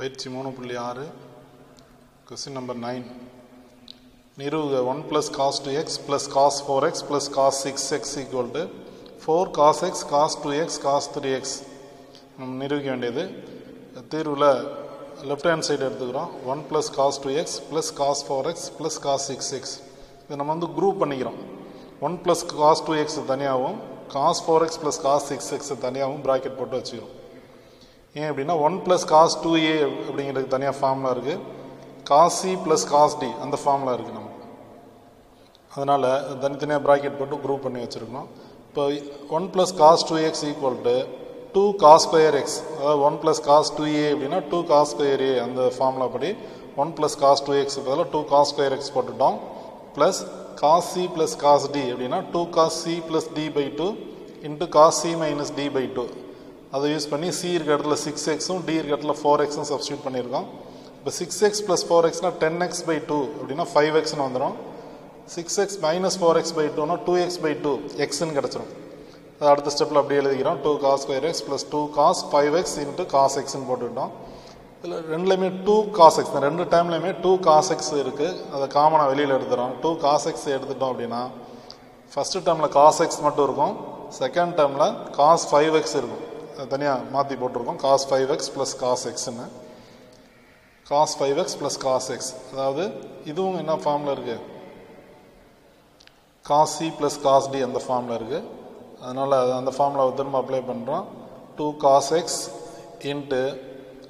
பயிற்சி 3.6 question number 9 நிறுவுக 1 plus cos 2x plus cos 4x plus cos 6x equal to 4 cos x cos 2x cos 3x நம்ம நிரூபிக்க வேண்டியது தீர்வுல left hand side எடுத்துக்கிறோம் 1 plus cos 2x plus cos 4x plus cos 6x இதை நம்ம வந்து group பண்ணிக்கிறோம் 1 plus cos 2x தனியாகவும் cos 4x plus cos 6x தனியாகவும் bracket போட்டு வச்சுக்கிறோம் ஏன் அப்படின்னா 1 plus cos 2a அப்படிங்கிறது தனியாக ஃபார்முலா இருக்குது cos c plus cos d அந்த ஃபார்முலா இருக்குது நமக்கு அதனால் தனித்தனியாக ப்ராக்கெட் போட்டு குரூப் பண்ணி வச்சுருக்கணும் இப்போ 1 plus cos 2x equal to 2 cos square x அதாவது 1 plus cos 2a அப்படின்னா 2 cos square a அந்த ஃபார்முலா படி 1 plus cos 2x பதிலாக 2 cos square x போட்டுட்டோம் plus cos c plus cos d அப்படின்னா 2 cos c plus d by 2 into cos c minus d by 2 அதை use பண்ணி c இருக்க இடத்துல 6xும் d இருக்க இடத்துல 4xும் சப்ஸ்டியூட் பண்ணியிருக்கோம் இப்போ 6x plus 4xனா 10x by 2 அப்படின்னா 5xன்னு வந்துடும் 6x minus 4x by 2னா 2x by 2 xன்னு கிடச்சிரும் அது அடுத்த ஸ்டெப்பில் அப்படியே எழுதிக்கிறோம் 2 cos square x plus 2 cos 5x into cos xன்னு போட்டுக்கிட்டோம் இதில் ரெண்டுலேயுமே 2 cos x தான் ரெண்டு டைம்லையுமே 2 cos x இருக்குது அதை காமனாக வெளியில் எடுத்துகிறோம் 2 cos x எடுத்துட்டோம் அப்படின்னா ஃபஸ்ட்டு டேர்மில் cos x மட்டும் இருக்கும் செகண்ட் டேர்மில் cos 5x இருக்கும் தனியாக மாற்றி போட்டிருக்கோம் cos 5x plus cos xன்னு cos 5x plus cos x அதாவது இதுவும் என்ன ஃபார்மில் இருக்குது cos c plus cos d அந்த ஃபார்மில் இருக்குது அதனால் அந்த ஃபார்முலாவை திரும்ப அப்ளை பண்ணுறோம் 2 cos x into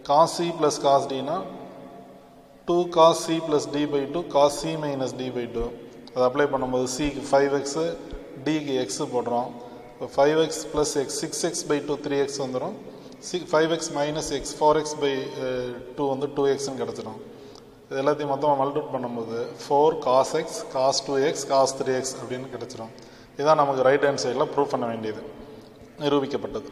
cos c plus cos d னா 2 cos c plus d by 2 cos c minus d by 2 அதை அப்ளை பண்ணும்போது cக்கு 5x dக்கு x போடுறோம் இப்போ 5x plus x 6x by 2 3x வந்துடும் 5x minus x 4x by 2 வந்து 2xன்னு கிடச்சிடும் இது எல்லாத்தையும் மொத்தமாக மல்டிப்ளை பண்ணும்போது 4 cos x cos 2x cos 3x அப்படின்னு கிடச்சிடும் இதுதான் நமக்கு ரைட் ஹேண்ட் சைடில் ப்ரூவ் பண்ண வேண்டியது நிரூபிக்கப்பட்டது